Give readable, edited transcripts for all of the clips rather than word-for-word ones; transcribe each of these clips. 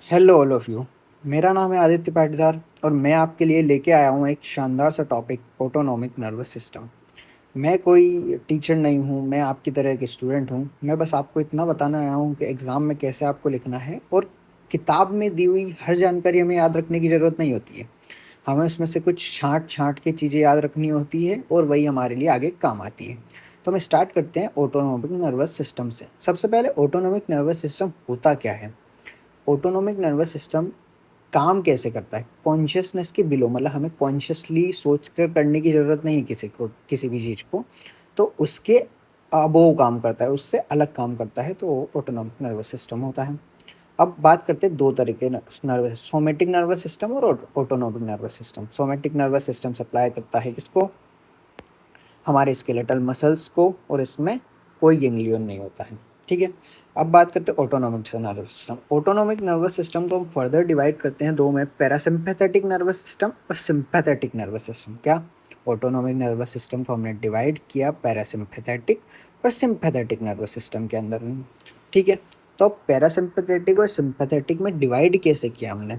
Hello all of you. मेरा नाम है आदित्य पाटीदार और मैं आपके लिए लेके आया हूँ एक शानदार सा टॉपिक, ऑटोनॉमिक नर्वस सिस्टम। मैं कोई टीचर नहीं हूँ, मैं आपकी तरह एक स्टूडेंट हूँ। मैं बस आपको इतना बताना आया हूँ कि एग्ज़ाम में कैसे आपको लिखना है, और किताब में दी हुई हर जानकारी हमें याद रखने की ज़रूरत नहीं होती है। हमें उसमें से कुछ छाँट छाँट के चीज़ें याद रखनी होती है और वही हमारे लिए आगे काम आती है। तो हम स्टार्ट करते हैं ऑटोनॉमिक नर्वस सिस्टम से। सबसे पहले ऑटोनॉमिक नर्वस सिस्टम होता क्या है? ऑटोनॉमिक नर्वस सिस्टम काम कैसे करता है? कॉन्शियसनेस के बिलो, मतलब हमें कॉन्शियसली सोच कर करने की ज़रूरत नहीं है किसी को, किसी भी चीज़ को। तो उसके अबोव काम करता है, उससे अलग काम करता है, तो वो ऑटोनॉमिक नर्वस सिस्टम होता है। अब बात करते हैं दो तरह के नर्वस, सोमेटिक नर्वस सिस्टम और autonomic nervous system. Somatic nervous system supply करता है किसको? हमारे स्केलेटल मसल्स को, और इसमें कोई गैंग्लियन नहीं होता है। ठीक है। अब बात करते हैं autonomic nervous system. Autonomic nervous system को हम फर्दर डिवाइड करते हैं दो में, पैरासिम्पैथेटिक नर्वस सिस्टम और सिंपैथेटिक नर्वस सिस्टम। क्या? ऑटोनॉमिक नर्वस सिस्टम को हमने डिवाइड किया पैरासिम्पैथेटिक और सिंपैथेटिक नर्वस सिस्टम के अंदर। ठीक है। तो पैरासिम्पैथेटिक और सिंपैथेटिक में डिवाइड कैसे किया हमने?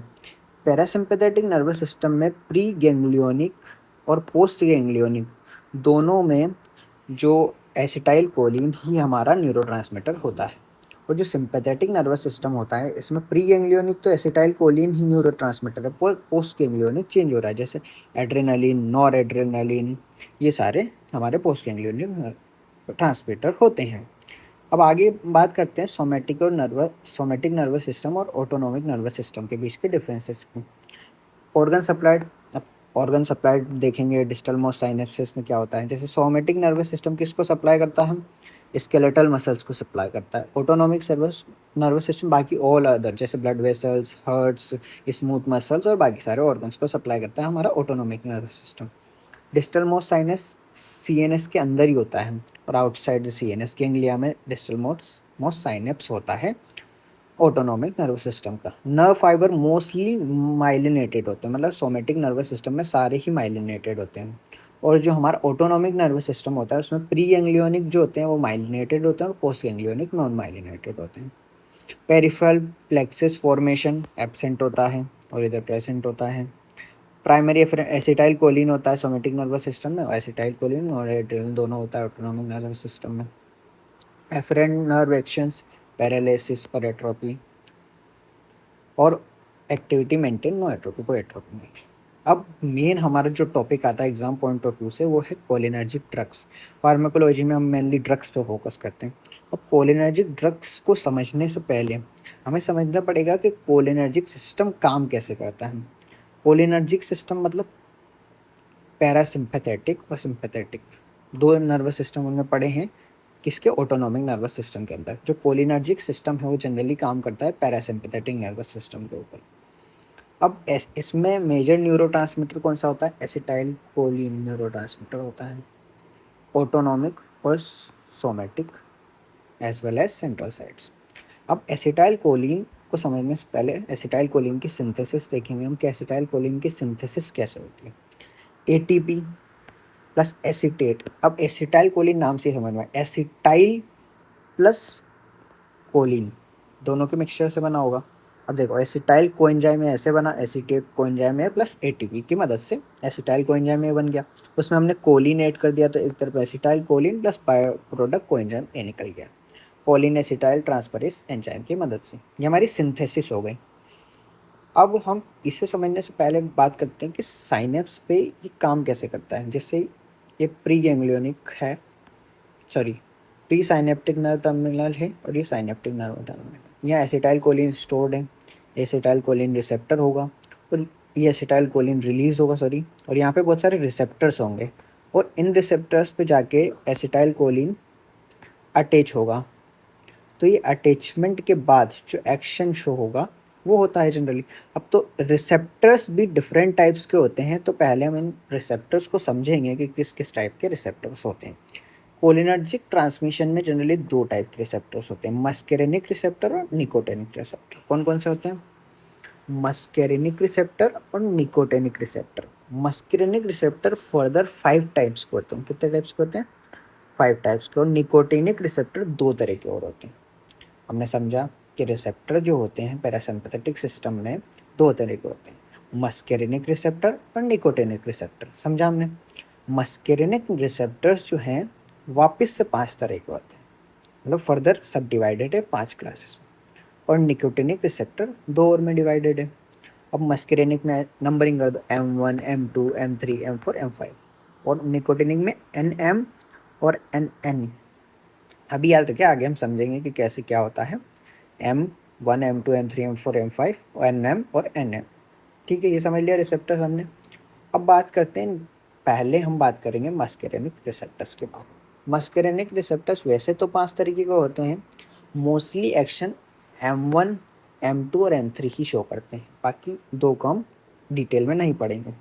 पैरासिम्पैथेटिक नर्वस सिस्टम में प्री गैंग्लियोनिक और पोस्ट गैंग्लियोनिक दोनों में जो एसिटाइल कोलिन ही हमारा न्यूरोट्रांसमीटर होता है। और जो सिंपैथेटिक नर्वस सिस्टम होता है, इसमें प्री गैंग्लियोनिक तो एसिटाइल कोलिन ही न्यूरोट्रांसमीटर है, पर पोस्ट गैंग्लियोनिक चेंज हो रहा है, जैसे एड्रेनलिन, नॉर एड्रेनलिन, ये सारे हमारे पोस्ट गैंग्लियोनिक ट्रांसमीटर होते हैं। अब आगे बात करते हैं सोमेटिक नर्वस सिस्टम और ऑटोनॉमिक नर्वस सिस्टम के बीच के डिफरेंसेस की। Organ supplied. अब ऑर्गन सप्लाइड देखेंगे डिस्टल मोस्ट साइनेप्सिस में क्या होता है। जैसे सोमेटिक नर्वस सिस्टम किसको सप्लाई करता है? स्केलेटल मसल्स को सप्लाई करता है। ऑटोनॉमिक नर्वस सिस्टम बाकी ऑल अदर, जैसे blood vessels, hearts, smooth muscles और बाकी सारे ऑर्गन्स को सप्लाई करता है हमारा autonomic nervous system. Distal most sinus CNS के अंदर ही होता है, और आउटसाइड सीएनएस गैंग्लिया में डिस्टल मोस्ट साइनेप्स होता है ऑटोनॉमिक नर्वस सिस्टम का। नर्व फाइबर मोस्टली माइलिनेटेड होते हैं, मतलब सोमेटिक नर्वस सिस्टम में सारे ही माइलिनेटेड होते हैं। और जो हमारा ऑटोनॉमिक नर्वस सिस्टम होता है, उसमें प्री गैंग्लियोनिक जो होते हैं वो माइलिनेटेड होते हैं, और पोस्ट गैंग्लियोनिक नॉन माइलिनेटेड होते हैं। पेरिफेरल प्लेक्सिस फॉर्मेशन एब्सेंट होता है और इधर प्रेजेंट होता है। प्राइमरी एसिटाइल कोलिन होता है सोमेटिक नर्वस सिस्टम में, और एसिटाइल कोलिन और एड्रेनल दोनों होता है ऑटोनॉमिक नर्वस सिस्टम में। एफरेंट नर्व एक्शंस, पैरालिसिस और एट्रोपी, और एक्टिविटी मेंटेन, नो एट्रोपी, कोई एट्रोपी नहीं थी। अब मेन हमारा जो टॉपिक आता है एग्जाम पॉइंट ऑफ व्यू से, वो है कोलिनर्जिक ड्रग्स। फार्माकोलॉजी में हम मेनली ड्रग्स पे फोकस करते हैं। अब कोलिनर्जिक ड्रग्स को समझने से पहले हमें समझना पड़ेगा कि कोलिनर्जिक सिस्टम काम कैसे करता है। कोलिनर्जिक सिस्टम मतलब पैरासिम्पैथेटिक और सिंपैथेटिक दो नर्वस सिस्टम उनमें पड़े हैं किसके? ऑटोनॉमिक नर्वस सिस्टम के अंदर। जो कोलिनर्जिक सिस्टम है वो जनरली काम करता है पैरासिम्पैथेटिक नर्वस सिस्टम के ऊपर। अब इसमें मेजर न्यूरोट्रांसमीटर कौन सा होता है? एसिटाइल कोलिन न्यूरोट्रांसमीटर होता है। ऑटोनॉमिक और somatic as well as central sites. अब एसिटाइल कोलिन को समझने से पहले एसिटाइल कोलिन की सिंथेसिस देखेंगे हम कि एसिटाइल कोलिन की सिंथेसिस कैसे होती है। ATP plus acetate. अब एसिटाइल कोलिन नाम से ही समझ में, एसिटाइल प्लस कोलिन दोनों के मिक्सचर से बना होगा। अब देखो, एसिटाइल कोएंजाइम में ऐसे बना, एसीटेट कोएंजाइम में प्लस एटीपी की मदद से एसिटाइल कोएंजाइम में बन गया। उसमें हमने कोलिन ऐड कर दिया, तो एक तरफ acetyl choline plus bio product coenzyme A निकल गया, कोलिन एसिटाइल ट्रांसफरेज एंजाइम की मदद से। ये हमारी सिंथेसिस हो गई। अब हम इसे समझने से पहले बात करते हैं कि साइनेप्स पे ये काम कैसे करता है। जैसे ये प्री गैंग्लियोनिक है, sorry, pre synaptic nerve terminal है और ये साइनेप्टिक नर्व टर्मिनल। यहाँ एसिटाइल कोलिन स्टोर्ड है, एसिटाइल कोलिन रिसेप्टर होगा, और ये एसिटाइल कोलिन रिलीज होगा, सॉरी, और यहाँ पे बहुत सारे रिसेप्टर्स होंगे, और इन रिसेप्टर्स पे जाके एसिटाइल कोलिन अटैच होगा। तो ये अटैचमेंट के बाद जो एक्शन शो होगा वो होता है जनरली। अब तो रिसेप्टर्स भी डिफरेंट टाइप्स के होते हैं, तो पहले हम इन रिसेप्टर्स को समझेंगे कि किस किस टाइप के रिसेप्टर्स होते हैं। कोलिनर्जिक ट्रांसमिशन में जनरली दो टाइप के रिसेप्टर्स होते हैं, मस्केरेनिक रिसेप्टर और निकोटेनिक रिसेप्टर। कौन कौन से होते हैं? मस्केरेनिक रिसेप्टर और nicotinic receptor. Muscarinic receptor further 5 types के होते हैं। कितने टाइप्स के होते हैं? 5 टाइप्स के। और निकोटेनिक रिसेप्टर 2 तरह के और होते हैं। हमने समझा कि रिसेप्टर जो होते हैं पैरासिम्पैथेटिक सिस्टम में दो तरह के होते हैं, मस्केरिनिक रिसेप्टर और निकोटिनिक रिसेप्टर। समझा हमने? मस्केरिनिक रिसेप्टर्स जो हैं वापस से 5 तरह के होते हैं, मतलब फर्दर सब डिवाइडेड है 5 क्लासेस में। और निकोटिनिक रिसेप्टर 2 और में डिवाइडेड है। अब मस्केरिनिक में नंबरिंग कर दो, M1 M2 M3 M4 M5, और निकोटिनिक में NM और NN। अभी याद रखिए, आगे हम समझेंगे कि कैसे क्या होता है। M1 M2 M3 M4 M5 और NM और NM। ठीक है, ये समझ लिया रिसेप्टर्स हमने। अब बात करते हैं, पहले हम बात करेंगे मस्केरेनिक रिसेप्टर्स के बारे में। मस्केरेनिक रिसेप्टर्स वैसे तो 5 तरीके के होते हैं, मोस्टली एक्शन M1 M2 और M3 ही शो करते हैं, बाकी 2 को हम डिटेल में नहीं पढ़ेंगे।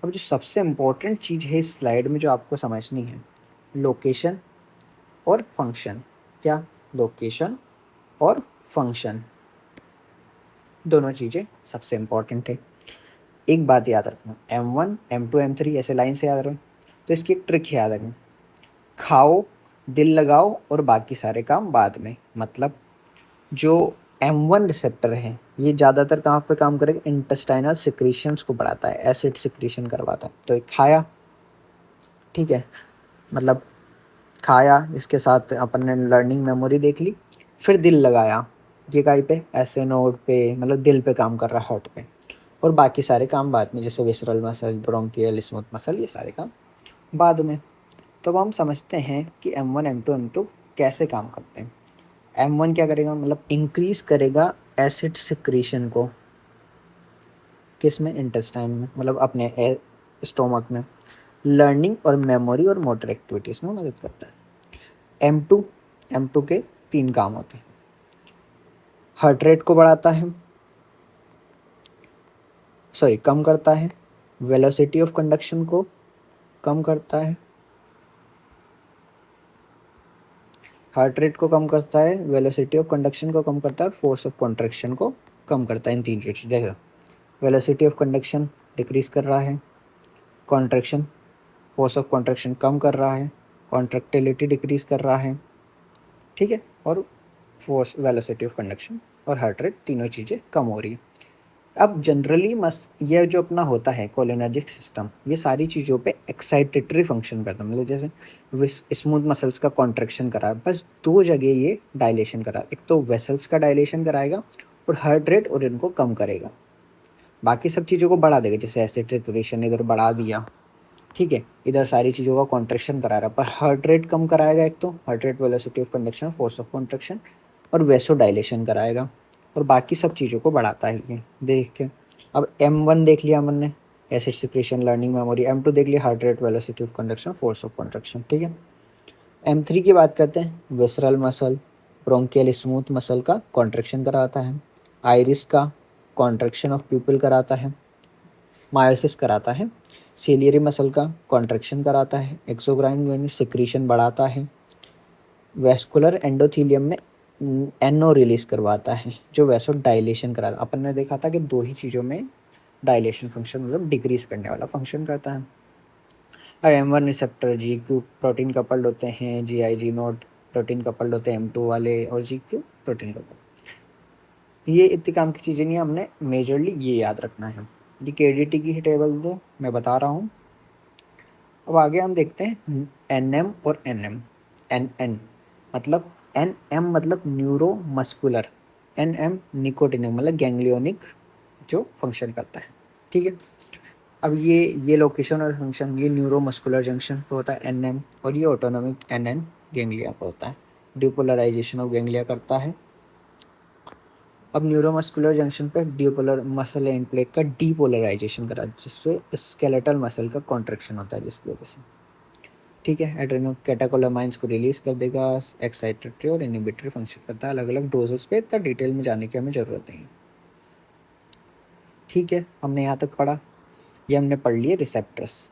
अब जो सबसे इम्पोर्टेंट चीज़ है इस स्लाइड में जो आपको समझनी है, लोकेशन और फंक्शन। क्या? लोकेशन और फंक्शन, दोनों चीज़ें सबसे इम्पोर्टेंट है। एक बात याद रखना, M1 M2 M3 ऐसे लाइन से याद रखें, तो इसकी एक ट्रिक याद रखें, खाओ, दिल लगाओ और बाकी सारे काम बाद में। मतलब जो M1 रिसेप्टर है ये ज़्यादातर कहाँ पे काम करेगा? इंटेस्टाइनल सिक्रीशंस को बढ़ाता है, एसिड सिक्रीशन करवाता है। तो एक खाया, ठीक है, मतलब खाया, इसके साथ अपन ने लर्निंग मेमोरी देख ली, फिर दिल लगाया, ये कहीं पे ऐसे नोड पे, मतलब दिल पे काम कर रहा है, हार्ट पे, और बाकी सारे काम बाद में, जैसे visceral muscle, bronchial, smooth muscle, ये सारे काम बाद में। तो अब हम समझते हैं कि M1 M2 M2 कैसे काम करते हैं। M1 क्या करेगा? मतलब इंक्रीज करेगा एसिड सिक्रीशन को, किस में? इंटेस्टाइन में, मतलब अपने स्टोमक में। लर्निंग और मेमोरी और मोटर एक्टिविटीज़ में मदद करता है। M2 के 3 काम होते हैं, हार्ट रेट को बढ़ाता है, सॉरी कम करता है, वेलोसिटी ऑफ कंडक्शन को कम करता है, हार्ट रेट को कम करता है, वेलोसिटी ऑफ कंडक्शन को कम करता है, और फोर्स ऑफ कॉन्ट्रैक्शन को कम करता है। इन 3 चीज़ देख लो, वेलोसिटी ऑफ कंडक्शन डिक्रीज कर रहा है, कॉन्ट्रैक्शन, फोर्स ऑफ कॉन्ट्रैक्शन कम कर रहा है, कॉन्ट्रैक्टिलिटी डिक्रीज कर रहा है, ठीक है, और फोर्स, वेलोसिटी ऑफ कंडक्शन और हार्ट रेट, तीनों चीज़ें कम हो रही है। अब जनरली मस ये जो अपना होता है कोलिनर्जिक सिस्टम, ये सारी चीज़ों पे एक्साइटेटरी फंक्शन करता है। मतलब जैसे स्मूथ मसल्स का कॉन्ट्रैक्शन करा है, बस 2 जगह ये डायलेशन करा, एक तो वेसल्स का डायलेशन कराएगा और हार्ट रेट, और इनको कम करेगा। बाकी सब चीज़ों को बढ़ा देगा, जैसे एसिड सर्कुलेशन इधर बढ़ा दिया, ठीक है, इधर सारी चीज़ों का कॉन्ट्रैक्शन करा रहा, पर हार्ट रेट कम कराएगा। एक तो heart rate, velocity of conduction, force of contraction और वेसो डायलेशन कराएगा, और बाकी सब चीज़ों को बढ़ाता ही है। देख के अब M1 देख लिया हमने, acid secretion, learning memory. M2 देख लिया, heart rate, velocity of conduction, force of contraction, ठीक है। M3 की बात करते हैं, visceral muscle, bronchial smooth muscle का कॉन्ट्रैक्शन कराता है, आइरिस का कॉन्ट्रैक्शन ऑफ प्यूपिल कराता है, मायोसिस कराता है, सिलियरी मसल का कॉन्ट्रैक्शन कराता है, एक्सोक्राइन ग्लैंड सिक्रीशन बढ़ाता है, वेस्कुलर एंडोथीलियम में एनओ रिलीज करवाता है, जो वैसो डायलेशन कराता है। अपन ने देखा था कि 2 ही चीज़ों में डायलेशन फंक्शन, मतलब डिक्रीज करने वाला फंक्शन करता है। अब M1 receptor GQ protein coupled होते हैं, GI G note protein coupled होते हैं, M2 वाले, और GQ प्रोटीन कपल्ड। ये इतनी काम की चीज़ें नहीं, हमने मेजरली ये याद रखना है। ये KDT की ही टेबल दो, मैं बता रहा हूँ। अब आगे हम देखते हैं NM और NM। NN मतलब, NM मतलब न्यूरो मस्कुलर, NM निकोटिनिक मतलब गैंग्लियोनिक जो फंक्शन करता है, ठीक है। अब ये लोकेशन और फंक्शन, ये न्यूरो मस्कुलर जंक्शन पे होता है NM, और ये ऑटोनोमिक NN गैंग्लिया पे होता है, डिपोलराइजेशन ऑफ गैंग्लिया करता है। अब न्यूरोमस्कुलर जंक्शन पे डिपोलर मसल एंड प्लेट का डीपोलराइजेशन करा, जिससे स्केलेटल मसल का कॉन्ट्रैक्शन होता है, जिसकी वजह से, ठीक है, एड्रेनो कैटाकोलामाइंस को रिलीज कर देगा, एक्साइटेटरी और इनहिबिटरी फंक्शन करता है। अलग अलग डोजेस पे इतना डिटेल में जाने की हमें ज़रूरत नहीं है, ठीक है। हमने यहाँ तक पढ़ा, ये हमने पढ़ लिए रिसेप्टर्स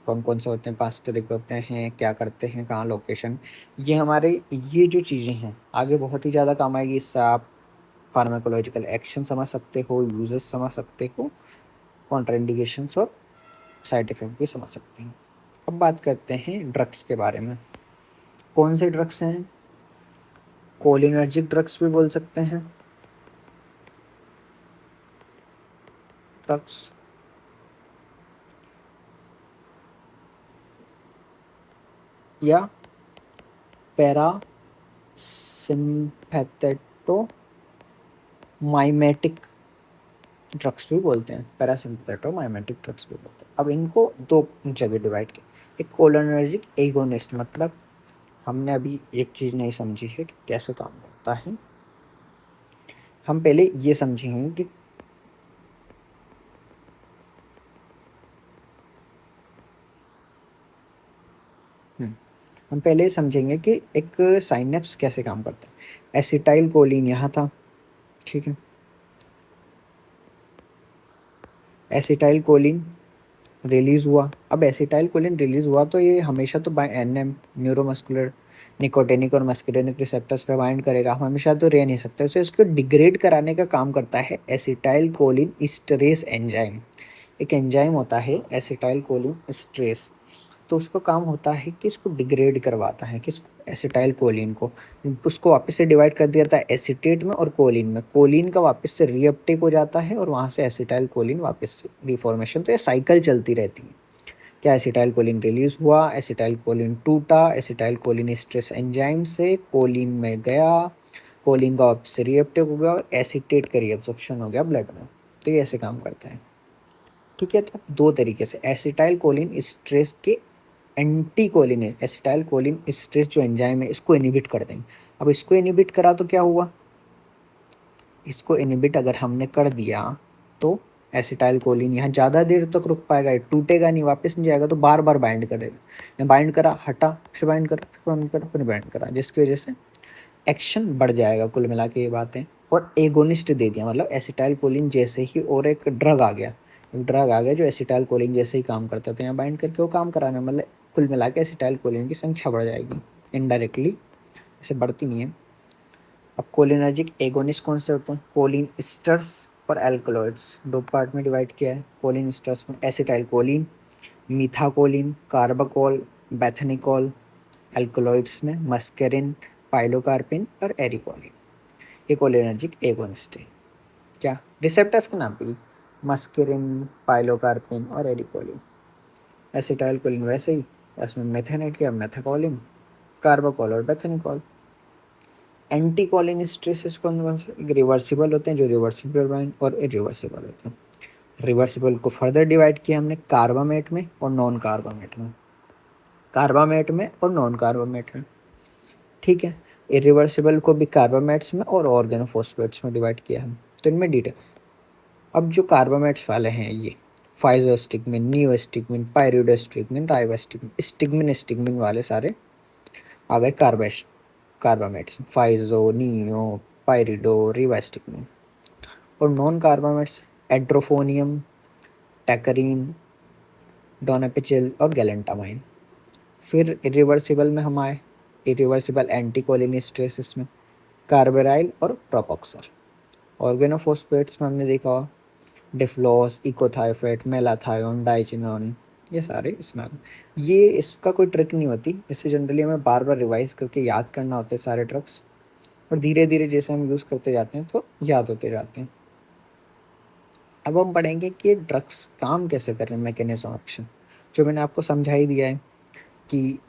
कौन कौन से होते हैं, 5 तरह के होते हैं, क्या करते हैं, कहाँ लोकेशन। ये हमारे, ये जो चीज़ें हैं आगे बहुत ही ज़्यादा काम आएगी। इससे आप फार्माकोलॉजिकल एक्शन समझ सकते हो, यूजेस समझ सकते हो, कॉन्ट्राइंडिकेशंस और साइड इफेक्ट भी समझ सकते हैं। अब बात करते हैं ड्रग्स के बारे में। कौन से ड्रग्स हैं? कोलिनर्जिक ड्रग्स भी बोल सकते हैं, ड्रग्स, या पैरासिम्पैथेटोमाइमेटिक ड्रग्स भी बोलते हैं, पैरासिम्पैथेटोमाइमेटिक ड्रग्स भी बोलते हैं। अब इनको दो जगह डिवाइड किया, एक कोलिनर्जिक एगोनिस्ट, मतलब हमने अभी एक चीज़ नहीं समझी है कि कैसे काम करता है। हम पहले ये समझेंगे कि हम पहले समझेंगे कि एक साइनेप्स कैसे काम करता है। एसिटाइल कोलिन यहाँ था, ठीक है, एसिटाइल कोलिन रिलीज हुआ। अब एसिटाइल कोलिन रिलीज हुआ तो ये हमेशा तो एनएम, न्यूरोमस्कुलर निकोटिनिक और मस्कुलिनिक रिसेप्टर्स पे बाइंड करेगा, हमेशा तो रह नहीं सकता। तो इसको डिग्रेड कराने का काम करता है एसिटाइल कोलिन इस्टरेस एंजाइम। एक एंजाइम होता है एसिटाइल कोलिन इस्टरेस, तो उसका काम होता है कि इसको डिग्रेड करवाता है, कि एसिटाइल कोलिन को, उसको वापस से डिवाइड कर दिया जाता है एसीटेट में और कोलिन में। कोलिन का वापस से रीअपटेक हो जाता है और वहाँ से एसिटाइल कोलिन वापस से रिफॉर्मेशन। तो ये साइकिल चलती रहती है। क्या एसिटाइल कोलिन रिलीज हुआ, एसिटाइल कोलिन टूटा, एसिटाइल कोलिन स्ट्रेस एंजाइम से कोलिन में गया, कोलिन का वापस से रीअपटेक हो गया और एसीटेट का रीअब्सॉर्प्शन हो गया ब्लड में। तो ये ऐसे काम करता है, ठीक है। तो दो तरीके से एसिटाइल कोलिन स्ट्रेस के एंटी कोलिन है, एसिटाइल कोलिन स्ट्रेस जो एंजाइम है इसको इनिबिट कर देंगे। अब इसको इनिबिट करा तो क्या हुआ, इसको इनिबिट अगर हमने कर दिया तो एसिटाइल कोलिन यहाँ ज़्यादा देर तक रुक पाएगा, ये टूटेगा नहीं, वापस नहीं जाएगा, तो बार बार बाइंड करेगा। मैं बाइंड करा, हटा, फिर बाइंड करा, फिर बाइंड करा, फिर बाइंड करा, जिसकी वजह से एक्शन बढ़ जाएगा। कुल मिला के ये बात है। और एगोनिस्ट दे दिया, मतलब एसिटाइल कोलिन जैसे ही और एक ड्रग आ गया, एक ड्रग आ गया जो एसिटाइल कोलिन जैसे ही काम करता है, तो यहाँ बाइंड करके वो काम कराना, मतलब कुल मिला के एसिटाइल कोलिन की संख्या बढ़ जाएगी इनडायरेक्टली, ऐसे बढ़ती नहीं है। अब कोलिनर्जिक एगोनिस्ट कौन से होते हैं, कोलिन स्टर्स और एल्कलॉइड्स, दो पार्ट में डिवाइड किया है। कोलिन स्टर्स में एसिटाइल कोलिन, मीथाकोलिन, कार्बाकोल, बेथनिकोल, एल्कलॉइड्स में मस्करिन, पाइलोकार्पिन और एरिकोलिन। ये कोलिनर्जिक एगोनिस्ट है। क्या रिसेप्टर्स का नाम भी, मस्करिन, पाइलोकार्पिन और एरिकोलिन। एसिटाइल कोलिन वैसे ही, उसमें मेथेनेट या मेथाकोलिन, कार्बाकोल और बेथनिकोल। एंटी कोलिन स्ट्रेसेस कौन कौन से, रिवर्सिबल होते हैं जो रिवर्सिबल बाइंड और इरिवर्सिबल होते हैं। रिवर्सिबल को फर्दर डिवाइड किया हमने कार्बामेट में और नॉन कार्बामेट में, कार्बामेट में और नॉन कार्बामेट में, ठीक है। इरिवर्सिबल को भी कार्बामेट्स में और ऑर्गेनोफॉस्फेट्स में डिवाइड किया हम। तो इनमें डिटेल, अब जो कार्बामेट्स वाले हैं ये फाइजोस्टिगमिन, नियोस्टिगमिन, पाइरिडोस्टिगमिन, राइबोस्टिगमिन, स्टिगमिन स्टिगमिन वाले सारे आ गए कार्बामेट्स, फाइजो, नियो, पाइरिडो, रिवास्टिगमिन। और नॉन कार्बामेट्स एड्रोफोनियम, टैकरीन, डोनापिचिल और गैलेंटामाइन। फिर इरिवर्सिबल में हम आए, इरिवर्सिबल एंटीकोलिनिस्ट्रेसिस में कार्बेराइल और प्रोपोक्सर। ऑर्गेनोफॉस्फेट्स में हमने देखा डिफ्लॉस, इकोथायोफेट, मेलाथायोन, डाइचिनोन, ये सारे इसमें आ गए। ये इसका कोई ट्रिक नहीं होती, इससे जनरली हमें बार बार रिवाइज करके याद करना होता है सारे ड्रग्स, और धीरे धीरे जैसे हम यूज़ करते जाते हैं तो याद होते जाते हैं। अब हम पढ़ेंगे कि ड्रग्स काम कैसे कर रहे हैं, मैकेनिज्म ऑफ एक्शन, जो मैंने आपको समझा ही दिया है कि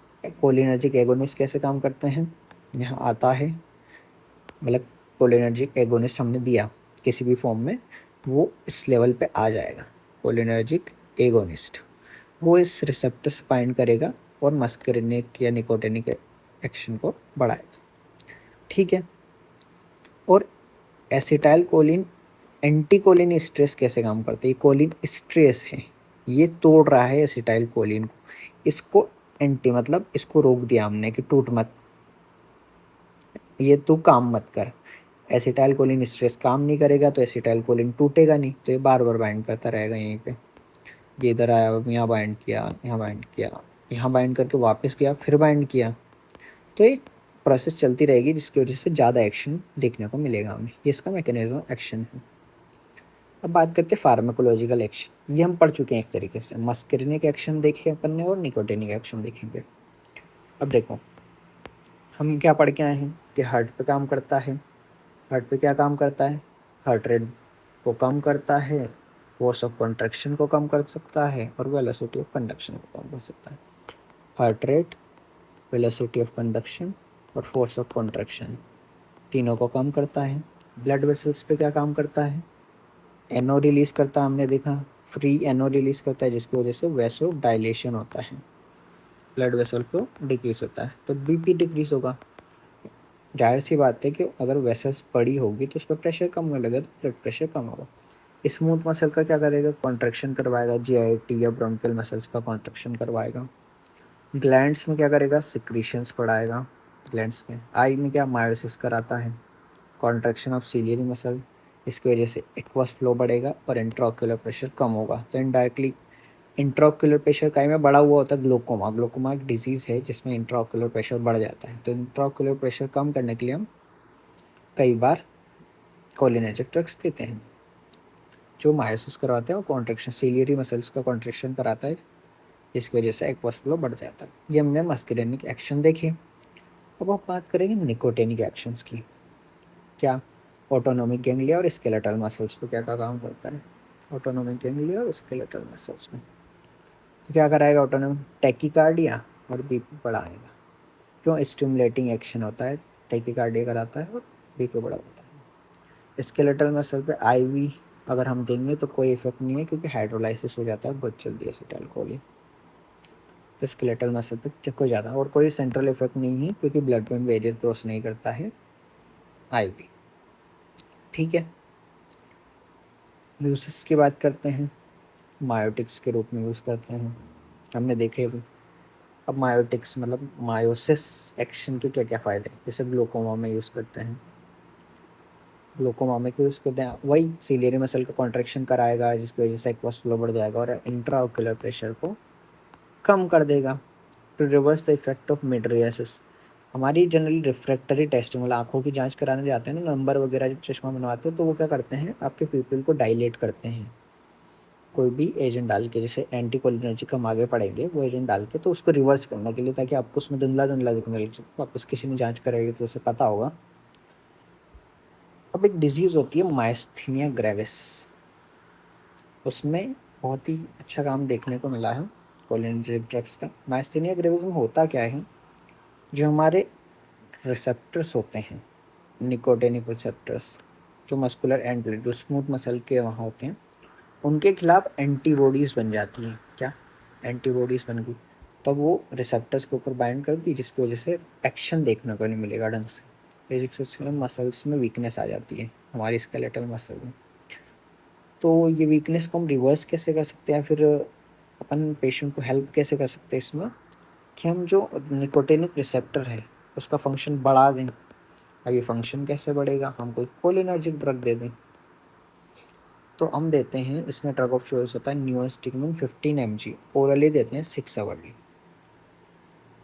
कोलिनर्जिक एगोनिस्ट कैसे काम करते हैं। यहाँ आता है, मतलब कोलिनर्जिक एगोनिस्ट हमने दिया किसी भी फॉर्म में, वो इस लेवल पे आ जाएगा। कोलिनर्जिक एगोनिस्ट वो इस रिसेप्टर से बाइंड करेगा और मस्करिनिक या निकोटिनिक एक्शन को बढ़ाएगा, ठीक है। और acetylcholine anticholinesterase कैसे काम करते हैं, कोलिन स्ट्रेस है, ये तोड़ रहा है एसिटाइल कोलिन को, इसको एंटी मतलब इसको रोक दिया हमने कि टूट मत, ये तू काम मत कर। एसिटाइल कोलिन स्ट्रेस काम नहीं करेगा तो एसिटाइल कोलिन टूटेगा नहीं, तो ये बार बार बाइंड करता रहेगा यहीं पे। ये इधर आया, यहाँ बाइंड किया, यहाँ बाइंड किया, यहाँ बाइंड करके वापस किया, फिर बाइंड किया, तो एक प्रोसेस चलती रहेगी जिसकी वजह से ज़्यादा एक्शन देखने को मिलेगा हमें। ये इसका मैकेनिज्म एक्शन है। अब बात करते हैं फार्माकोलॉजिकल एक्शन, ये हम पढ़ चुके हैं एक तरीके से, मस्करिनिक एक्शन देखे अपन ने और निकोटिनिक एक्शन देखेंगे। अब देखो हम क्या पढ़ के आए हैं कि हार्ट पे काम करता है, हार्ट पे क्या काम करता है, हार्ट रेट को कम करता है, फोर्स ऑफ कॉन्ट्रैक्शन को कम कर सकता है और वेलोसिटी ऑफ कंडक्शन को कम कर सकता है। Heart rate, velocity of conduction और फोर्स ऑफ कॉन्ट्रैक्शन तीनों को कम करता है। ब्लड वेसल्स पे क्या काम करता है? एनओ रिलीज करता है, हमने देखा फ्री एनओ रिलीज करता है, जिसकी वजह से वैसो डायलेशन होता है, ब्लड वेसल को डिक्रीज होता है, तो बीपी डिक्रीज होगा। जाहिर सी बात है कि अगर वेसल्स बड़ी होगी तो उस पर प्रेशर कम होने लगेगा, तो ब्लड प्रेशर कम होगा। स्मूथ मसल का क्या करेगा? कॉन्ट्रैक्शन करवाएगा, जीआईटी या ब्रोंकियल मसल्स का कॉन्ट्रैक्शन करवाएगा। ग्लैंड्स में क्या करेगा? सिक्रीशंस बढ़ाएगा ग्लैंड्स में। आई में क्या? मायोसिस कराता है, कॉन्ट्रैक्शन ऑफ सीलियरी मसल, इसकी वजह से एक्वस फ्लो बढ़ेगा और इंट्राओक्यूलर प्रेशर कम होगा। तो इनडायरेक्टली इंट्राओक्यूलर प्रेशर कई में बढ़ा हुआ होता है ग्लोकोमा। ग्लोकोमा एक डिजीज़ है जिसमें इंट्राओक्यूलर प्रेशर बढ़ जाता है, तो इंट्राओक्यूलर प्रेशर कम करने के लिए हम कई बार कोलिनेर्जिक ड्रग्स देते हैं जो मायोसिस करवाते हैं और कॉन्ट्रैक्शन सीलियरी मसल्स का कॉन्ट्रैक्शन कराता है, जिसकी वजह से एक्वस फ्लो बढ़ जाता है। ये हमने मस्कुलिनिक एक्शन देखे। अब आप बात करेंगे निकोटेनिक एक्शंस की। क्या? ऑटोनोमिक गैंग्लिया और स्केलेटल मसल्स पे क्या क्या काम करता है? ऑटोनोमिक गैंग्लिया और स्केलेटल मसल्स में तो क्या कराएगा? ऑटोनोमिक टैकीकार्डिया और बीपी बढ़ाएगा। क्यों? स्टिमुलेटिंग एक्शन होता है, टैकीकार्डिया कराता है और बीपी बढ़ाता है। स्केलेटल मसल पे आईवी अगर हम देंगे तो कोई इफेक्ट नहीं है, क्योंकि हाइड्रोलाइसिस हो जाता है बहुत जल्दी एसिटाइलकोलिन। तो स्केलेटल मसल पे कोई ज़्यादा और कोई सेंट्रल इफेक्ट नहीं है, क्योंकि ब्लड ब्रेन बैरियर क्रॉस नहीं करता है आईवी। ठीक है, यूसेस की बात करते हैं। मायोटिक्स के रूप में यूज़ करते हैं, हमने देखे अभी। अब मायोटिक्स मतलब मायोसिस एक्शन के क्या क्या फ़ायदे हैं? जैसे ग्लोकोमा में यूज़ करते हैं, ग्लोकोमा में क्यों यूज़ करते हैं? वही सीलियरी मसल का कॉन्ट्रैक्शन कराएगा, जिसकी वजह से एक्वस फ्लो बढ़ जाएगा और इंट्राओक्यूलर प्रेशर को कम कर देगा। To reverse the effect of mydriasis, हमारी जनरली रिफ्रैक्टरी टेस्टिंग मतलब आँखों की जांच कराने जाते हैं ना, नंबर वगैरह जब चश्मा बनवाते हैं तो वो क्या करते हैं? आपके प्यूपिल को डायलेट करते हैं कोई भी एजेंट डाल के, जैसे एंटी कोलिनर्जिक हम आगे पढ़ेंगे, वो एजेंट डाल के, तो उसको रिवर्स करने के लिए, ताकि आपको उसमें धुंधला धुंधला दिखने लगे। वापस किसी ने जांच कराएगी तो उसे पता होगा। अब एक डिजीज़ होती है माइस्थीनिया ग्रेविस, उसमें बहुत ही अच्छा काम देखने को मिला है कोलिनर्जिक ड्रग्स का। माइस्थीनिया ग्रेविस में होता क्या है? जो हमारे रिसेप्टर्स होते हैं, निकोटिनिक रिसेप्टर्स, जो मस्कुलर एंड जो स्मूथ मसल के वहाँ होते हैं, उनके खिलाफ एंटीबॉडीज़ बन जाती हैं। क्या? एंटीबॉडीज़ बन गई, तब वो रिसेप्टर्स के ऊपर बाइंड कर दी, जिसकी वजह से एक्शन देखने को नहीं मिलेगा ढंग से, जिससे मसल्स में वीकनेस आ जाती है हमारी स्केलेटल मसल में। तो ये वीकनेस को हम रिवर्स कैसे कर सकते हैं, फिर अपन पेशेंट को हेल्प कैसे कर सकते हैं इसमें, कि हम जो निकोटिनिक रिसेप्टर है उसका फंक्शन बढ़ा दें। अब ये फंक्शन कैसे बढ़ेगा? हम कोई कोलिनर्जिक ड्रग दे दें। तो हम देते हैं, इसमें ड्रग ऑफ चॉइस होता है न्यूस्टिकमिन 15 mg, ओरली देते हैं 6 आवर्ली।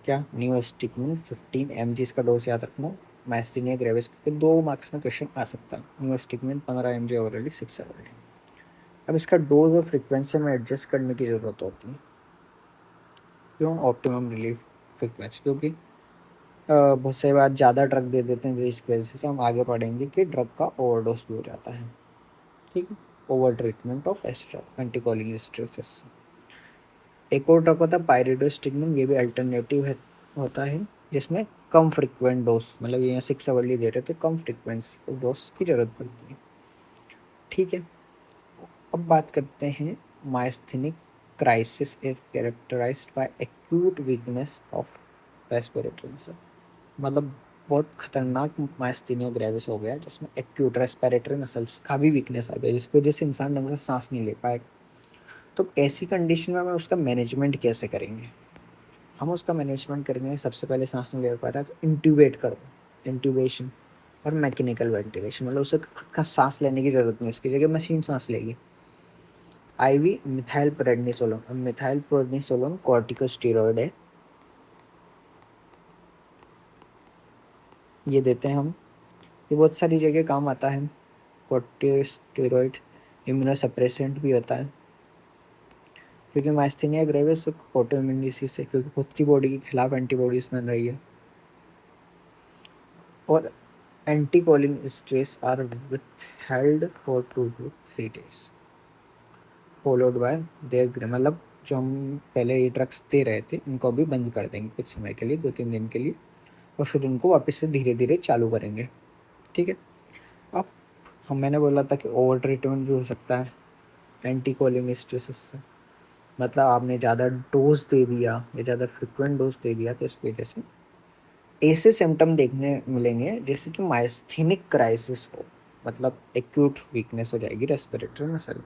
क्या? न्यूस्टिकमिन 15 mg, इसका डोज याद रखना। माइस्थीनिया ग्रेविस के 2 मार्क्स में क्वेश्चन आ सकता है। न्यूस्टिकमिन 15 mg ओरली 6 आवर्ली। अब इसका डोज और फ्रिक्वेंसी में एडजस्ट करने की ज़रूरत होती है। क्यों? ऑप्टिमम रिलीफ फ्रिक्वेंसी, क्योंकि बहुत सारी बार ज़्यादा ड्रग दे देते हैं, जिसकी वजह से हम आगे पढ़ेंगे कि ड्रग का ओवरडोज भी हो जाता है। ठीक है, ओवर ट्रीटमेंट ऑफ एस्ट्रा एंटीकोलिनेस्टेसिस। एक और ड्रग होता है पायरिडोस्टिग्मिन, ये भी अल्टरनेटिव है, होता है, जिसमें कम फ्रिक्वेंट डोज, मतलब ये 6 आवर्ली दे रहे थे, कम फ्रिक्वेंसी डोज की जरूरत पड़ती है। ठीक है, अब बात करते हैं myasthenic crisis is characterized by acute weakness of respiratory muscle, मतलब बहुत खतरनाक माइस्थेनिया ग्रेविस हो गया, जिसमें एक्यूट रेस्पिरेटरी मसल्स का भी वीकनेस आ गया, जिसकी वजह से इंसान ढंग से सांस नहीं ले पाए। तो ऐसी कंडीशन में हम उसका मैनेजमेंट कैसे करेंगे? हम उसका मैनेजमेंट करेंगे, सबसे पहले सांस नहीं ले पा रहा है तो इंट्यूबेट कर दो, इंट्यूबेशन और मैकेनिकल वेंटिलेशन, मतलब उसे खुद का सांस लेने की जरूरत नहीं, उसकी जगह मशीन सांस लेगी। IV methylprednisolone, methylprednisolone corticosteroid है, ये देते हैं हम। ये बहुत सारी जगह काम आता है। कॉर्टिकोस्टेरॉइड इम्यूनोसप्रेसेंट भी होता है, क्योंकि माइस्थेनिया ग्रेविस एक ऑटोइम्यून डिसीज है, क्योंकि खुद की बॉडी के खिलाफ एंटीबॉडीज बन रही है। और anticholinesterase are withheld for 2 to 3 days। Followed by there, मतलब जो हम पहले ये ड्रग्स दे रहे थे उनको अभी बंद कर देंगे कुछ समय के लिए, 2-3 दिन के लिए, और फिर उनको वापस से धीरे धीरे चालू करेंगे। ठीक है। अब हम मैंने बोला था कि ओवर ट्रीटमेंट भी हो सकता है एंटीकोलिनेस्टेसिस से, मतलब आपने ज़्यादा डोज दे दिया या ज़्यादा फ्रिक्वेंट डोज दे दिया तो इसकी वजह से ऐसे सिम्टम देखने मिलेंगे जैसे कि माइस्थेनिक क्राइसिस हो, मतलब एक्यूट वीकनेस हो जाएगी रेस्पिरेटरी मसल,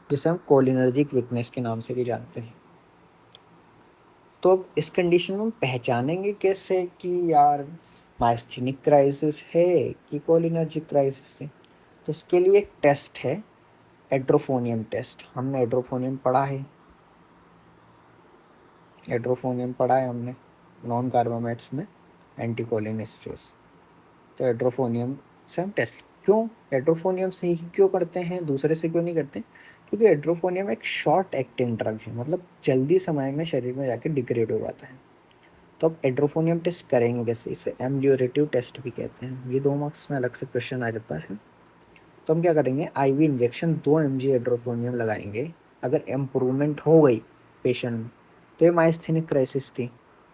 जिसे हम कोलिनर्जिक वीकनेस के नाम से भी जानते हैं। तो अब इस कंडीशन में हम पहचानेंगे कैसे कि यार माइस्थेनिक क्राइसिस है कि कोलिनर्जिक क्राइसिस है? तो इसके लिए एक टेस्ट है, एड्रोफोनियम टेस्ट। हमने एड्रोफोनियम पढ़ा है, एड्रोफोनियम पढ़ा है हमने नॉन कार्बामेट्स में, एंटीकोलिनेस्टेरेस। तो एड्रोफोनियम से हम टेस्ट क्यों, एड्रोफोनियम से ही क्यों करते हैं, दूसरे से क्यों नहीं करते? क्योंकि एड्रोफोनियम एक शॉर्ट एक्टिंग ड्रग है, मतलब जल्दी समय में शरीर में जाके डिग्रेड हो जाता है। तो अब एड्रोफोनियम टेस्ट करेंगे कैसे? इसे एम्ब्लियोरेटिव टेस्ट भी कहते हैं, ये 2 मार्क्स में अलग से क्वेश्चन आ जाता है। तो हम क्या करेंगे, आईवी इंजेक्शन 2 mg एड्रोफोनियम लगाएंगे। अगर इम्प्रूवमेंट हो गई पेशेंट में तो ये माइस्थेनिक क्राइसिस थी,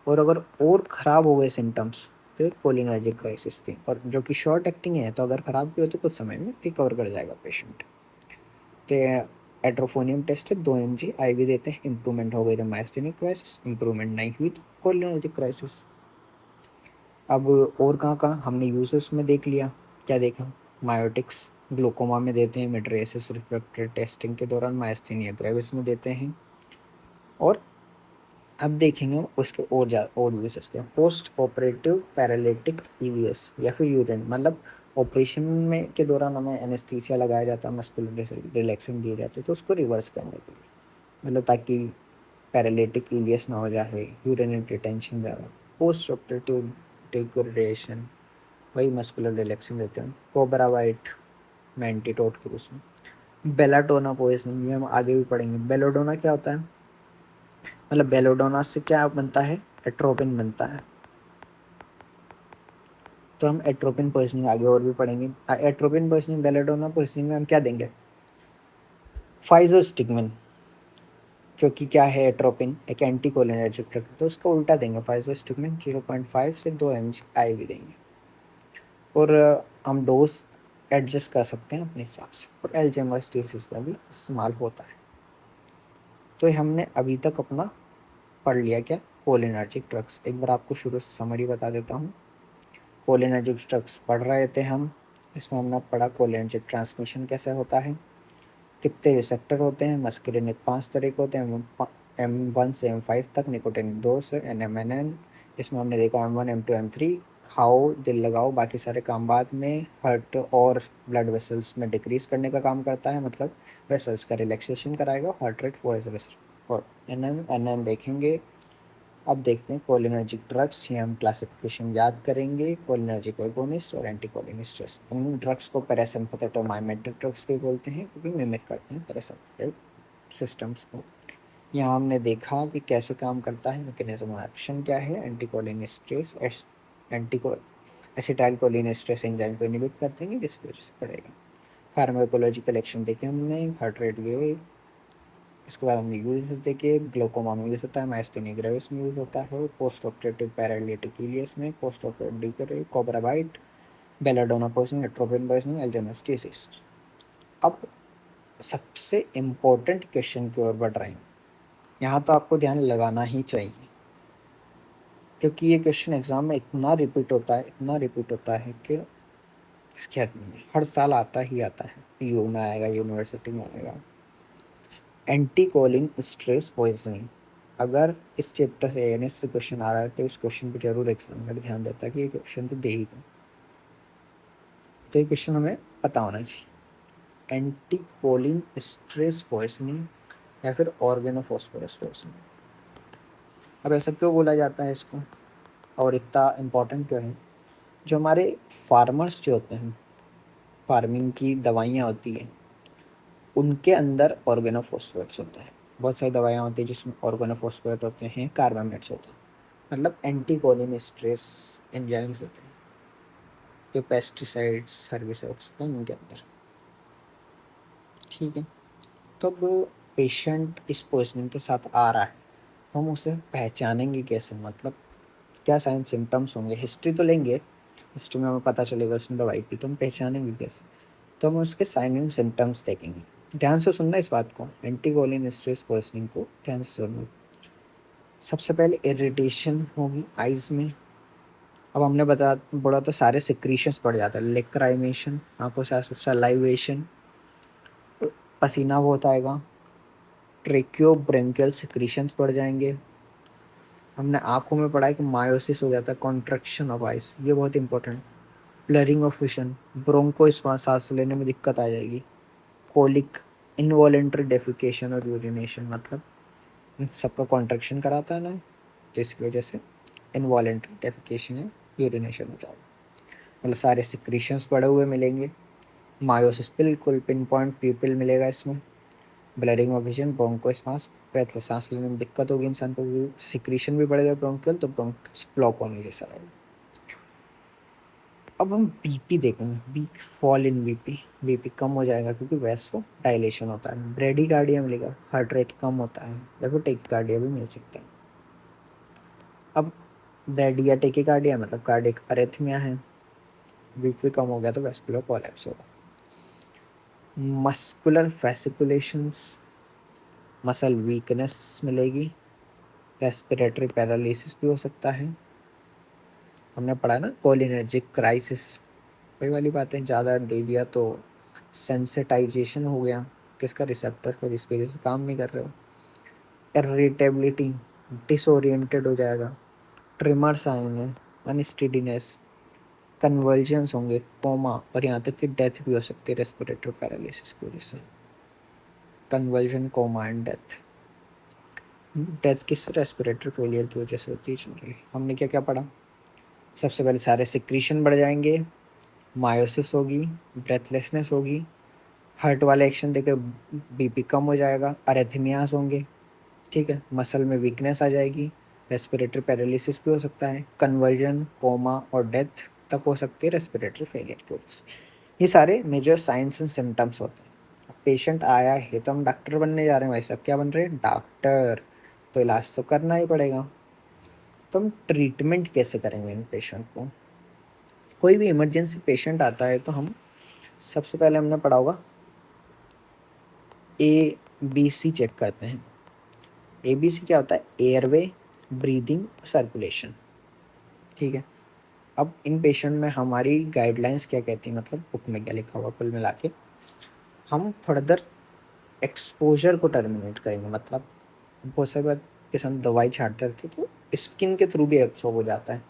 और अगर और ख़राब हो गए सिम्टम्स तो ये कोलिनर्जिक क्राइसिस थी, और जो कि शॉर्ट एक्टिंग है तो अगर ख़राब भी हो तो कुछ समय में रिकवर कर जाएगा पेशेंट। तो एट्रोफोनियम टेस्ट है, 2 mg आईवी देते हैं, इंप्रूवमेंट हो गई तो माइस्थेनिक क्राइसिस, इंप्रूवमेंट नहीं हुई तो कोलिनर्जिक क्राइसिस। अब और कहाँ कहाँ हमने यूजेस में देख लिया, क्या देखा, मायोटिक्स ग्लूकोमा में देते हैं, मेड्रेसिस रिफ्रैक्टरी टेस्टिंग के दौरान माइस्थेनिया ग्रेविस में देते हैं, और अब देखेंगे हम उसके और यूजेस के, पोस्ट ऑपरेटिव पैरालिटिक ईवीएस या फिर यूरिन, मतलब ऑपरेशन में के दौरान हमें एनेस्थीसिया लगाया जाता है, मस्कुलर रिलैक्सिंग दिए जाते हैं, तो उसको रिवर्स करने के लिए, मतलब ताकि पैरालिटिक इलियस ना हो जाए, यूरिनरी रिटेंशन ज़्यादा, पोस्ट ऑपरेटिव डिग्रेडेशन, वही मस्कुलर रिलैक्सिंग देते हैं, कोबरा वाइट में एंटीटोड के उसमें, बेलाटोना पॉइजनिंग, ये हम आगे भी पढ़ेंगे। बेलोडोना क्या होता है, मतलब बेलोडोना से क्या बनता है, एट्रोपिन बनता है। तो हम एट्रोपिन पॉइजनिंग आगे और भी पढ़ेंगे। एट्रोपिन पॉइजनिंग, बेलोडोना पॉइजनिंग में हम क्या देंगे, फाइजोस्टिगमिन, क्योंकि क्या है एट्रोपिन एक एंटीकोलिनर्जिक ड्रग, तो उसका उल्टा देंगे, फाइजोस्टिगमिन 0.5 से 2 mg आईवी देंगे, और हम डोज एडजस्ट कर सकते हैं अपने हिसाब से, और एल्जाइमर्स डिसीज में भी इस्तेमाल होता है। तो हमने अभी तक अपना पढ़ लिया क्या, कोलिनर्जिक ड्रग्स। एक बार आपको शुरू से समरी बता देता हूँ। कोलिनर्जिक ड्रग्स पढ़ रहे थे हम, इसमें हमने पढ़ा कोलिनर्जिक ट्रांसमिशन कैसे होता है, कितने रिसेप्टर होते हैं, मस्कुलिनिक 5 तरह के होते हैं, M1 से M5 तक, निकोटिन 2 से NMN। इसमें हमने देखा M1 M2 M3, खाओ दिल लगाओ, बाकी सारे काम बाद में, हार्ट और ब्लड वेसल्स में डिक्रीज करने का काम करता है, मतलब वेसल्स का रिलैक्सेशन कराएगा, हार्ट रेट और NM देखेंगे। अब देखते हैं कोलिनर्जिक ड्रग्स, ये हम क्लासिफिकेशन याद करेंगे, कोलिनर्जिक एगोनिस्ट और एंटीकोलिनिस्ट्स। इन ड्रग्स को पैरासिम्पैथेटिक और माइमेटिक ड्रग्स भी बोलते हैं, क्योंकि मिमिक करते हैं पैरासिम्पैथेटिक सिस्टम्स को। यहाँ हमने देखा कि कैसे काम करता है, मैकेनिज्म ऑफ एक्शन क्या है, एंटीकोलिनिस्ट्रेस एंटीको एसिटाइलकोलिनेस्ट्रेस एंजाइम को इनहिबिट करते हैं, जिसकी वजह से पड़ेगा। फार्माकोलॉजिकल एक्शन देखे हमने, हार्ट रेट ये। इसके बाद हमने यूज देखे, ग्लोकोमा में यूज होता है, माइस्थेनिया ग्रेविस में यूज होता है, पोस्ट ऑपरेटिव पैरालिटिक इलियस में, post operative cobra white, belladonna poisoning, atropine poisoning, Alzheimer's disease. अब सबसे इम्पोर्टेंट क्वेश्चन की ओर बढ़ रहे हैं। यहाँ तो आपको ध्यान लगाना ही चाहिए, क्योंकि ये क्वेश्चन एग्जाम में इतना रिपीट होता है, इतना रिपीट होता है कि इसके हद नहीं है, हर साल आता ही आता है, पीयू में आएगा, यूनिवर्सिटी में आएगा। एंटीकोलिन स्ट्रेस पॉइजनिंग, अगर इस चैप्टर से एएनएस से क्वेश्चन आ रहा है तो इस क्वेश्चन पे जरूर एग्जामिनर ध्यान देता है कि ये क्वेश्चन तो दे ही दो, तो ये क्वेश्चन हमें पता होना चाहिए। एंटीकोलिन स्ट्रेस पॉइजनिंग या फिर ऑर्गेनोफॉस्फोरस पॉइजनिंग। अब ऐसा क्यों बोला जाता है इसको, और इतना इम्पोर्टेंट क्यों है? जो हमारे फार्मर्स जो होते हैं, फार्मिंग की दवाइयाँ होती हैं, उनके अंदर ऑर्गेनोफॉस्फेट्स होते हैं। बहुत सारी दवाइयाँ होती हैं जिसमें ऑर्गेनोफॉस्फेट होते हैं, कार्बामेट्स होते हैं, मतलब एंटीकोलिन स्ट्रेस एंजाइम्स होते हैं, जो पेस्टिसाइड्स हर्बिसाइड्स होते हैं उनके अंदर। ठीक है। तो अब पेशेंट इस पोजीशनिंग के साथ आ रहा है तो हम उसे पहचानेंगे कैसे, मतलब क्या साइन सिम्टम्स होंगे। हिस्ट्री तो लेंगे, हिस्ट्री में हमें पता चलेगा उसने दवाई पी, तो हम पहचानेंगे कैसे, तो हम उसके साइन एंड सिम्टम्स देखेंगे। ध्यान से सुनना इस बात को, एंटीकोलिन स्ट्रेस पोजीशनिंग को ध्यान से सुनना। सबसे पहले इरिटेशन होगी आइज में। अब हमने बोला तो सारे सिक्रीशंस बढ़ जाता है, लेक्राइमेशन, आंखों से सलाइवेशन, पसीना बहुत आएगा, ट्रेक्यो ब्रेंकियल सिक्रीशंस बढ़ जाएंगे। हमने आंखों में पढ़ा है कि मायोसिस हो जाता है, कॉन्ट्रैक्शन ऑफ आइज, ये बहुत important. Blurring of vision, broncho सांस लेने में दिक्कत आ जाएगी। कोलिक, इनवॉलेंट्री डेफिकेशन और यूरिनेशन, मतलब इन सबका कॉन्ट्रैक्शन कराता है ना, तो इसकी वजह से इनवॉलेंट्री डेफिकेशन या यूरिनेशन हो जाएगा, मतलब सारे सिक्रीशंस पड़े हुए मिलेंगे। मायोसिस बिल्कुल पिन पॉइंट प्यूपिल मिलेगा इसमें। ब्लरिंग ऑफ विजन, ब्रोंकोस्पास, ब्रेथ, सांस लेने में दिक्कत होगी इंसान को, सिक्रीशन भी बढ़ेगा ब्रोंकियल, तो ब्रोंक्स ब्लॉक होने जैसा है। अब हम बीपी देखेंगे, BP fall in BP, BP कम हो जाएगा क्योंकि वैसो डायलेशन होता है। ब्रेडिकार्डिया मिलेगा, हार्ट रेट कम होता है, या फिर टेकिकार्डिया भी मिल सकता है। अब ब्रेडिया टेकिकार्डिया मतलब कार्डियक अरेथमिया है, बीपी कम हो गया तो वेस्कुलर कोलैप्स होगा। मस्कुलर फैसिकुलेशंस, मसल वीकनेस मिलेगी, रेस्पिरेटरी पैरालिसिस भी हो सकता है। हमने पढ़ा ना कोलिनर्जिक क्राइसिस, वही वाली बातें, ज़्यादा दे दिया तो सेंसिटाइजेशन हो गया किसका, रिसेप्टर्स का, जिसकी वजह से काम नहीं कर रहे हो। इरिटेबिलिटी, डिसोरिएंटेड हो जाएगा, ट्रिमर्स आएंगे, अनस्टेडीनेस, कन्वर्जन्स होंगे, कोमा, और यहाँ तक कि डेथ भी हो सकती है रेस्पिरेटरी पैरालिसिस की वजह से। Convulsion, coma and death. Death किस, रेस्पिरेटरी फेलियर की वजह से होती है जनरली। हमने क्या क्या पढ़ा, सबसे पहले सारे सिक्रीशन बढ़ जाएंगे, मायोसिस होगी, ब्रेथलेसनेस होगी, हार्ट वाले एक्शन देकर बीपी कम हो जाएगा, अरेथमियास होंगे, ठीक है, मसल में वीकनेस आ जाएगी, रेस्पिरेटरी पैरालिसिस भी हो सकता है, कन्वर्जन, कोमा और डेथ तक हो सकती है रेस्पिरेटरी फेलियर की वजह से। ये सारे मेजर साइंस एंड सिम्टम्स होते हैं। पेशेंट आया है तो हम डॉक्टर बनने जा रहे हैं भाई साहब, क्या बन रहे हैं, डॉक्टर, तो इलाज तो करना ही पड़ेगा। तो हम ट्रीटमेंट कैसे करेंगे इन पेशेंट को। कोई भी इमरजेंसी पेशेंट आता है तो हम सबसे पहले हमने पढ़ा होगा ABC चेक करते हैं। ABC क्या होता है, एयरवे, ब्रीदिंग, सर्कुलेशन, ठीक है। अब इन पेशेंट में हमारी गाइडलाइंस क्या कहती है, मतलब बुक में क्या लिखा हुआ, कुल मिला के हम फर्दर एक्सपोजर को टर्मिनेट करेंगे। मतलब बहुत सारी बात किसान दवाई छाटते रहते तो स्किन के थ्रू भी एब्सॉर्ब हो जाता है,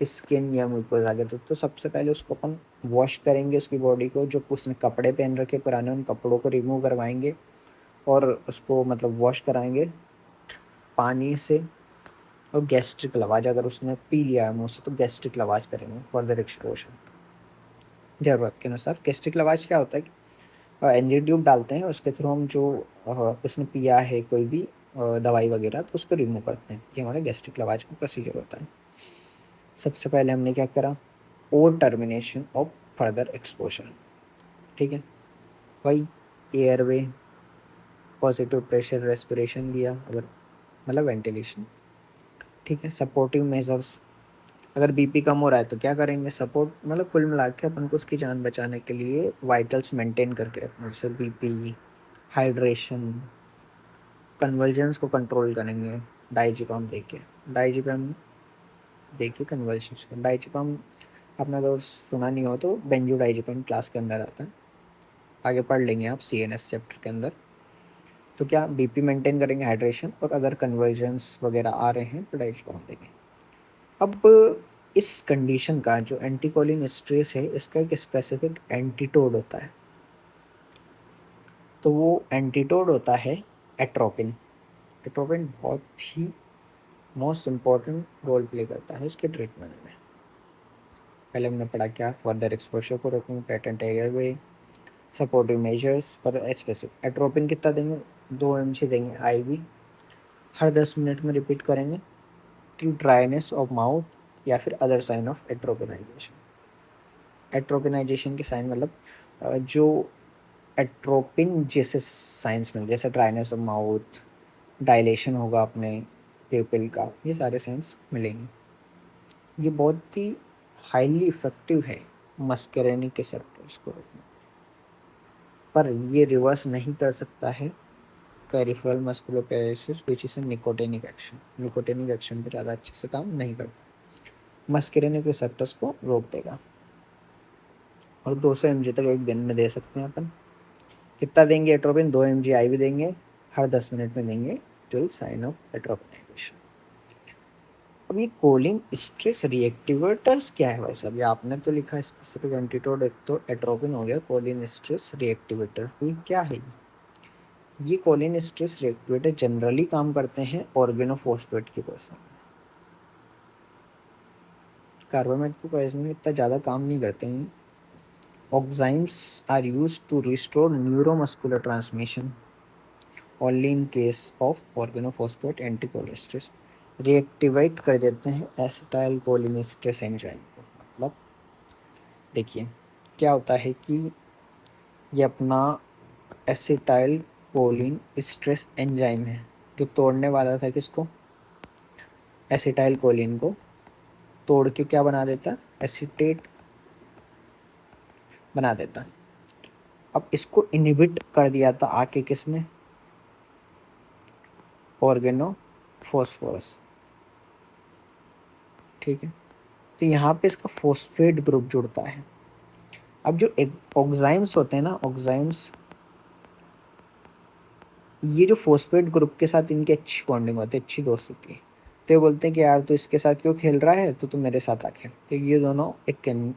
स्किन या म्यूकोज आगे, तो सबसे पहले उसको अपन वॉश करेंगे, उसकी बॉडी को, जो उसने कपड़े पहन रखे पुराने उन कपड़ों को रिमूव करवाएंगे और उसको मतलब वॉश कराएंगे पानी से। और गैस्ट्रिक लवाज, अगर उसने पी लिया है मुँह से तो गैस्ट्रिक लवाज करेंगे फर्दर एक्सपोजर जरूरत के अनुसार। गैस्ट्रिक लवाज क्या होता है कि एनजी ट्यूब डालते हैं, उसके थ्रू हम जो उसने पिया है कोई भी दवाई वगैरह तो उसको रिमूव करते हैं, ये हमारा गैस्ट्रिक लवाज का प्रोसीजर होता है। सबसे पहले हमने क्या करा, और टर्मिनेशन ऑफ फर्दर एक्सपोजर, ठीक है, वही एयरवे, पॉजिटिव प्रेशर रेस्पिरेशन लिया, अगर मतलब वेंटिलेशन, ठीक है। सपोर्टिव मेजर्स, अगर बीपी कम हो रहा है तो क्या करेंगे, सपोर्ट, मतलब कुल मिला के अपन को उसकी जान बचाने के लिए वाइटल्स मेंटेन करके रखना, जैसे बीपी, हाइड्रेशन, कन्वर्जेंस को कंट्रोल करेंगे डाइजिपम देके, डाइजिपम देखिए कन्वर्जेंस को, डाइजिपम आपने अगर सुना नहीं हो तो बेंजोडाइजिपम क्लास के अंदर आता है, आगे पढ़ लेंगे आप CNS चैप्टर के अंदर। तो क्या बीपी मेंटेन करेंगे, हाइड्रेशन, और अगर कन्वर्जेंस वगैरह आ रहे हैं तो डाइजिपम देंगे। अब इस कंडीशन का जो एंटीकोलिन स्ट्रेस है इसका एक स्पेसिफिक एंटीटोड होता है, तो वो एंटीटोड होता है एट्रोपिन। एट्रोपिन बहुत ही मोस्ट इम्पॉर्टेंट रोल प्ले करता है इसके ट्रीटमेंट में। पहले हमने पढ़ा क्या, फर्दर एक्सपोजर को रोकने, पेटेंट एयरवे, सपोर्टिव मेजर्स और स्पेसिफिक। एट्रोपिन कितना देंगे, 2 mg देंगे IV, हर 10 मिनट में रिपीट करेंगे, टू ड्राइनेस ऑफ माउथ या फिर अदर साइन ऑफ एट्रोपिनाइजेशन। एट्रोपिनाइजेशन के साइन मतलब जो एट्रोपिन जैसे साइंस में, जैसे ड्राइनेस ऑफ माउथ, डायलेशन होगा अपने प्यूपिल का, ये सारे साइंस मिलेंगे। ये बहुत ही हाईली इफेक्टिव है मस्करेनिक रिसेप्टर्स को रोकने, पर ये रिवर्स नहीं कर सकता है peripheral musculoparesis which is nicotinic action. Nicotinic action पे ज़्यादा अच्छे से काम नहीं करता, मस्करेनिक रिसेप्टर्स को रोक देगा। और 200 mg तक एक दिन में दे सकते हैं अपन। कितना देंगे एट्रोपिन? 2 mg आई भी देंगे, हर 10 मिनट में देंगे टिल साइन ऑफ एट्रोपिनाइजेशन। अब ये कोलिन स्ट्रेस रिएक्टिवेटर्स क्या है? वैसे अभी आपने तो लिखा है स्पेसिफिक एंटीडोट, एक तो एट्रोपिन हो गया, कोलिन स्ट्रेस रिएक्टिवेटर ये क्या है? ये कोलिन स्ट्रेस रिएक्टिवेटर जनरली काम करते हैं ऑर्गेनोफॉस्फेट की पोजीशन में। कार्बामेट की पोजीशन में इतना ज़्यादा काम नहीं करते हैं। Oximes are used to restore neuromuscular transmission only in case of organophosphate anticholinesterase. Reactivate कर देते हैं एसिटाइल कोलिनेस्ट्रेस एंजाइम को। मतलब देखिए क्या होता है कि ये अपना एसिटाइल कोलिन स्ट्रेस एंजाइम है जो तोड़ने वाला था किसको? एसिटाइल कोलिन को तोड़ के क्या बना देता? एसीटेट बना देता। अब इसको इनहिबिट कर दिया था आके किसने? ऑर्गेनोफॉस्फोरस। ठीक है, तो यहाँ पे इसका फॉस्फेट ग्रुप जुड़ता है। अब जो ऑक्साइम्स होते हैं ना, ऑक्साइम्स, ये जो फॉस्फेट ग्रुप के साथ इनकी अच्छी बॉन्डिंग होती है, अच्छी दोस्त होती है, तो ये बोलते हैं कि यार तू इसके साथ क्यों खेल रहा है, तो तू मेरे साथ आ खेल। तो ये दोनों एक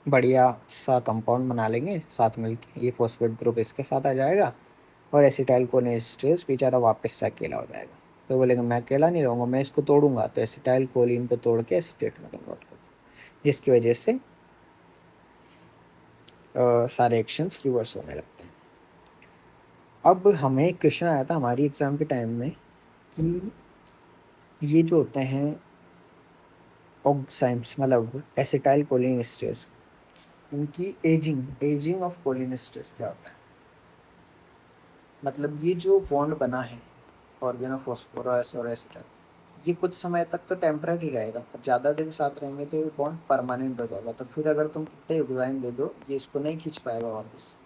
बढ़िया सा कंपाउंड बना लेंगे साथ मिलके, ये फॉस्फेट ग्रुप इसके साथ आ जाएगा और एसिटाइल कोलिनेस्ट्रेस बेचारा वापस से अकेला हो जाएगा। तो बोलेगा मैं अकेला नहीं रहूँगा, मैं इसको तोड़ूंगा, तो एसिटाइल कोलिन को तोड़ के एसीटेट में कन्वर्ट कर, जिसकी वजह से सारे एक्शंस रिवर्स होने लगते हैं। अब हमें एक क्वेश्चन आया था हमारी एग्जाम के टाइम में कि ये जो होते हैं ऑक्साइम्स, मतलब एसिटाइल कोलिनेस्ट्रेस, इनकी एजिंग ऑफ कोलिनेस्ट्रेस क्या होता है? मतलब ये जो बॉन्ड बना है ऑर्गेनोफॉस्फोरस और एसिटाइल, ये कुछ समय तक तो टेम्पररी रहेगा, पर ज़्यादा दिन साथ रहेंगे तो ये बॉन्ड परमानेंट हो जाएगा। तो फिर अगर तुम कितने एग्जाइम दे दो, ये इसको नहीं खींच पाएगा वापस।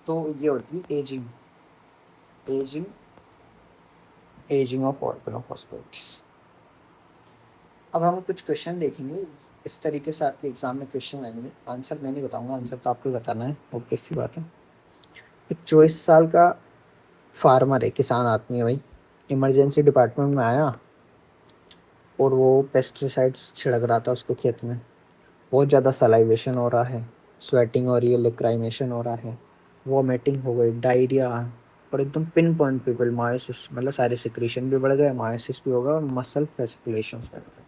तो ये होती है ageing, ageing ageing of organophosphates. अब हम कुछ क्वेश्चन देखेंगे, इस तरीके से आपके एग्जाम में क्वेश्चन आएंगे। आंसर मैं नहीं बताऊंगा, आंसर तो आपको बताना है, और किसी बात है। एक 24 साल का फार्मर है, किसान आदमी है भाई, इमरजेंसी डिपार्टमेंट में आया और वो पेस्टिसाइड्स छिड़क रहा था उसको खेत में। बहुत ज़्यादा सलाइवेशन हो रहा है, स्वेटिंग हो रही है, लेक्राइमेशन हो रहा है, वॉमिटिंग हो गई, डायरिया, और एकदम पिन पॉइंट पीपल मायोसिस, मतलब सारे सिक्रीशन भी बढ़ गए, मायोसिस भी होगा और मसल फेसिकुलेशंस बढ़ गए।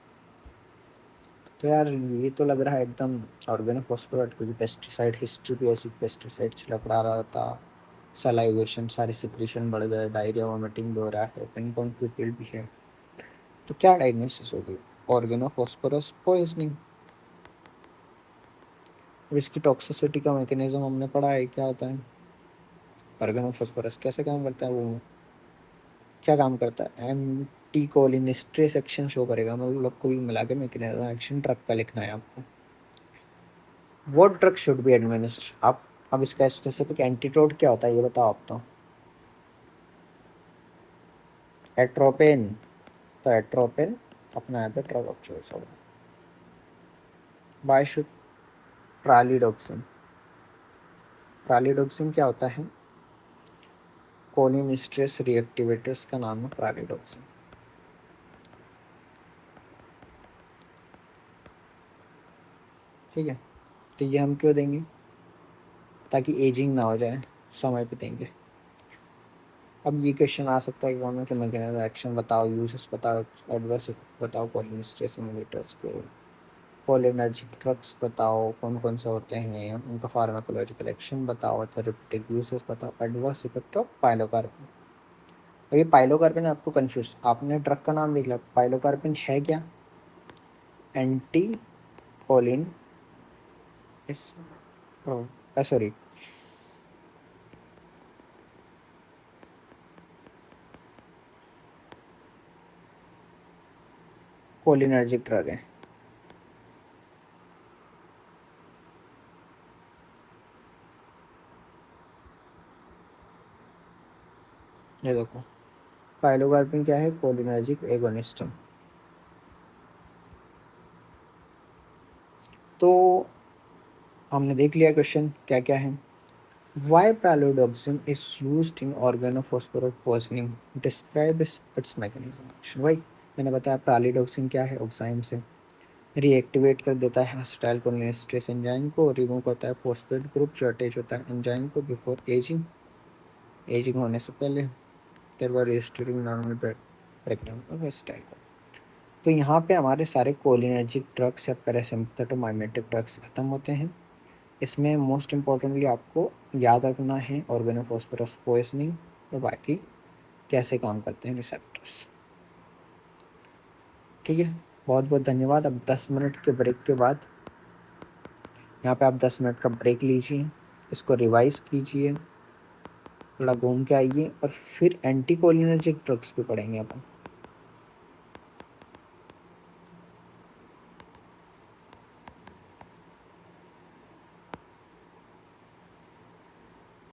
तो यार ये तो लग रहा है एकदम ऑर्गेनोफॉस्फेट, क्योंकि पेस्टिसाइड हिस्ट्री भी ऐसी, पेस्टिसाइड छिड़क रहा था, सलाइवेशन, सारे सिक्रीशन बढ़ गए, डायरिया वॉमिटिंग भी हो रहा है, पिन पॉइंट पीपल भी है। तो क्या डायग्नोसिस होगी? Organophosphorus poisoning. और इसकी टॉक्सिसिटी का मैकेनिज्म हमने पढ़ा है क्या होता है। ऑर्गेनोफॉस्फोरस कैसे काम करता है? वो क्या काम करता है? एंटी कोलिनेस्ट्रेस एक्शन शो करेगा, मतलब कुल मिला के मैकेनिज्म एक्शन ड्रग का लिखना है आपको। What drug should be administered? आप अब इसका स्पेसिफिक एंटीडोट क्या होता है ये बताओ आप तो। एट्रोपिन, तो एट्रोपिन अपना यहाँ पे ड्रग ऑफ चॉइस होगा। By should pralidoxime. ट्रालीडोक्सिन क्या होता है? कोलिन स्ट्रेस रिएक्टिवेटर्स का नाम है ट्रालीडोक्सिन। ठीक है, तो ये हम क्यों देंगे? ताकि एजिंग ना हो जाए, समय पे देंगे। अब ये क्वेश्चन आ सकता है एग्जाम में कि मैकेनिज्म एक्शन बताओ, यूजेस बताओ, एडवर्स बताओ कोलिन स्ट्रेस इनहिबिटर्स के, कोलिनर्जिक ड्रग्स बताओ कौन कौन से होते हैं, उनका फार्माकोलॉजिकल एक्शन बताओ, थेरेप्यूटिक यूजेस बताओ, एडवर्स इफेक्ट ऑफ पाइलोकार्पिन। अब ये पाइलोकार्पिन आपको कंफ्यूज, आपने ड्रग का नाम देख लिया, पाइलोकार्पिन है क्या? Anti choline sorry, cholinergic drug है। ये देखो, पाइलोकार्पिन क्या है? Cholinergic agonist. तो हमने देख लिया क्वेश्चन क्या क्या है। Why pyrrolidopsin is used in organophosphorus poisoning? Describe its mechanism of action. भाई मैंने बताया pyrrolidopsin क्या है, ऑक्साइम से रीएक्टिवेट कर देता है एसिटाइल कोलिनेस्टरेज एंजाइम को, रिमूव करता है फॉस्फेट ग्रुप जो अटैच होता है एंजाइम को बिफोर एजिंग, एजिंग होने से पहले, their restoring normal breakdown of acetyl. तो यहाँ पे हमारे सारे कोलिनर्जिक ड्रग्स या पैरासिम्पथेटोमाइमेटिक ड्रग्स खत्म होते हैं। इसमें मोस्ट इम्पॉर्टेंटली आपको याद रखना है ऑर्गेनोफॉस्फोरस पॉइजनिंग और बाकी कैसे काम करते हैं रिसेप्टर्स। ठीक है, बहुत बहुत धन्यवाद। अब 10 मिनट के ब्रेक के बाद यहाँ पे आप 10 मिनट का ब्रेक लीजिए, इसको रिवाइज कीजिए, थोड़ा घूम के आइए और फिर एंटी कोलिनर्जिक ड्रग्स भी पढ़ेंगे अपन।